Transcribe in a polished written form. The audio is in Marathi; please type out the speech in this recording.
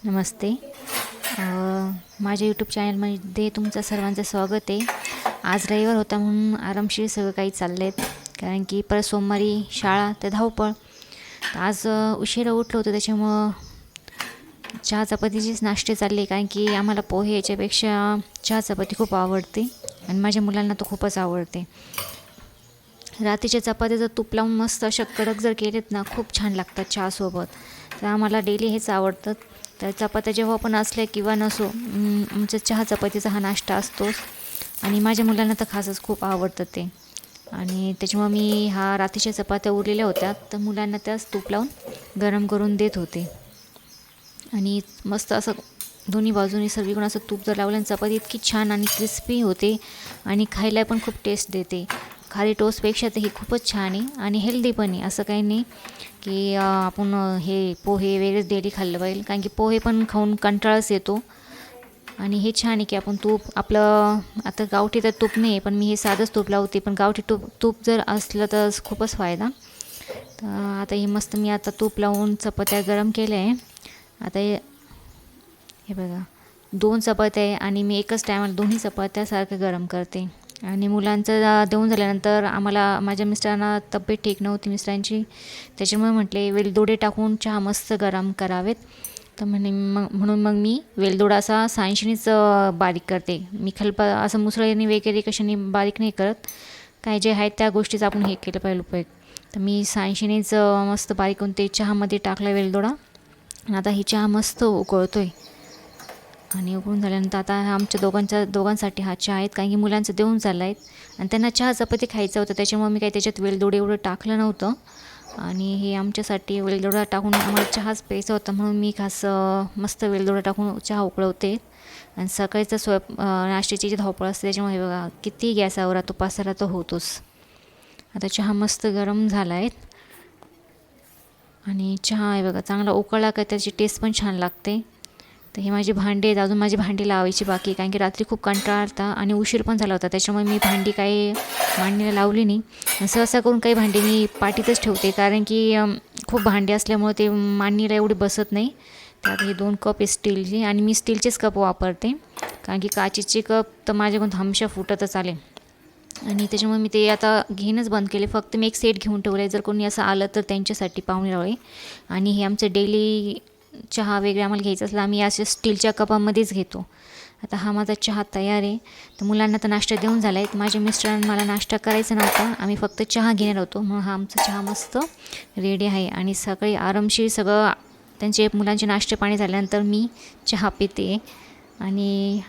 नमस्ते. माझ्या यूट्यूब चॅनलमध्ये तुमचं सर्वांचं स्वागत आहे. आज रविवार होता म्हणून आरामशीर सगळं काही चाललं आहे, कारण की परत सोमवारी शाळा तर धावपळ. आज उशिरा उठलो होतो, त्याच्यामुळं चहा चपातीचेच नाश्ते चालले, कारण की आम्हाला पोहे याच्यापेक्षा चहा चपाती खूप आवडते आणि माझ्या मुलांना तो खूपच आवडते. रात्रीच्या चपात्या जर तूप लावून मस्त अशा कडक जर केलेत ना, खूप छान लागतात चहासोबत. तर आम्हाला डेली हेच आवडतं. तर चपात्या जेव्हा पण असल्या किंवा नसो, आमच्या चहा चपातीचा हा नाश्ता असतोच आणि माझ्या मुलांना तर खासच खूप आवडतं ते. आणि त्याच्यामुळे मी रात्रीच्या चपात्या उरलेल्या होत्या, तर मुलांना त्याच तूप लावून गरम करून देत होते. आणि मस्त असं दोन्ही बाजूनी सर्वीकडून असं तूप जर लावलं, चपाती इतकी छान आणि क्रिस्पी होते आणि खायला पण खूप टेस्ट देते. खाली टोस्टपेक्षा तर ही खूपच छान आहे आणि हेल्दी पण आहे. असं काही नाही की आपण हे पोहे वेगळेच डेली खाल्लं पाहिजे, कारण की पोहे पण खाऊन कंटाळाच येतो. आणि हे छान आहे की आपण तूप आपलं, आता गावठी तर तूप नाही आहे, पण मी हे साधंच तूप लावते, पण गावठी तूप जर असलं तर खूपच फायदा. तर आता हे मस्त मी आता तूप लावून चपात्या गरम केल्या आहे. आता हे बघा, 2 चपात्या आहे आणि मी एकच टायमाला दोन्ही चपात्या सारखं गरम करते. आणि मुलांचं देऊन झाल्यानंतर माझ्या मिस्टरांना तब्येत ठीक नव्हती मिस्टरांची, त्याच्यामुळे म्हटले वेलदोडे टाकून चहा मस्त गरम करावेत. तर म्हणून मग मी वेलदोडा असा सायंशनीच बारीक करते. मी असं मुसळीने वगैरे कशाने बारीक नाही करत. काय जे आहेत त्या गोष्टीच आपण हे केलं पाहिजे उपयोग. तर मी सायंशनीच मस्त बारीक करून ते चहामध्ये टाकला वेलदोडा. आता ही चहा मस्त उकळतो आहे आणि उकळून झाल्यानंतर आता आमच्या दोघांसाठी हा चहा आहेत, कारण की मुलांचं देऊन चालला आहेत आणि त्यांना चहा चपाती खायचं होतं, त्याच्यामुळे मी काही त्याच्यात वेलदोडे एवढं टाकलं नव्हतं. आणि हे आमच्यासाठी वेलदोडा टाकून आम्हाला चहाच प्यायचा होता, म्हणून मी खास मस्त वेलदोडा टाकून चहा उकळवते. आणि सकाळीचं नाश्त्याची जी धावपळ असते, त्याच्यामुळे हे बघा किती गॅसावर तो पसारा तर होतोच. आता चहा मस्त गरम झाला आहे आणि चहा आहे बघा चांगला उकळला का त्याची टेस्ट पण छान लागते. तर हे माझी भांडी आहेत, अजून माझी भांडी लावायची बाकी, कारण की रात्री खूप कंटाळा आला आणि उशीर पण झाला होता, त्याच्यामुळे मी भांडी काही मांडणीला लावली नाही. सहसा करून काही भांडी मी पाटीतच ठेवते, कारण की खूप भांडी असल्यामुळे ते मांडणीला एवढी बसत नाही. त्यात हे 2 कप आहे स्टीलचे, आणि मी स्टीलचेच कप वापरते, कारण की काचेचे कप तर माझ्याकडून हमशा फुटतच आले. आणि त्याच्यामुळे मी ते आता घेणंच बंद केले. फक्त मी एक सेट घेऊन ठेवलं आहे, जर कोणी असं आलं तर त्यांच्यासाठी पाहुणे. आणि हे आमचं डेली चहा वगैरे आम्हाला घ्यायचं असलं, आम्ही अशा स्टीलच्या कपामध्येच घेतो. आता हा माझा चहा तयार आहे. तर मुलांना तर नाश्ता देऊन झाला आहे. माझ्या मिस्टरांना मला नाश्ता करायचा नव्हता, आम्ही फक्त चहा घेणार होतो, म्हणून हा आमचा चहा मस्त रेडी आहे. आणि सकाळी आरामशीर सगळं त्यांचे मुलांचे नाश्ते पाणी झाल्यानंतर मी चहा पिते. आणि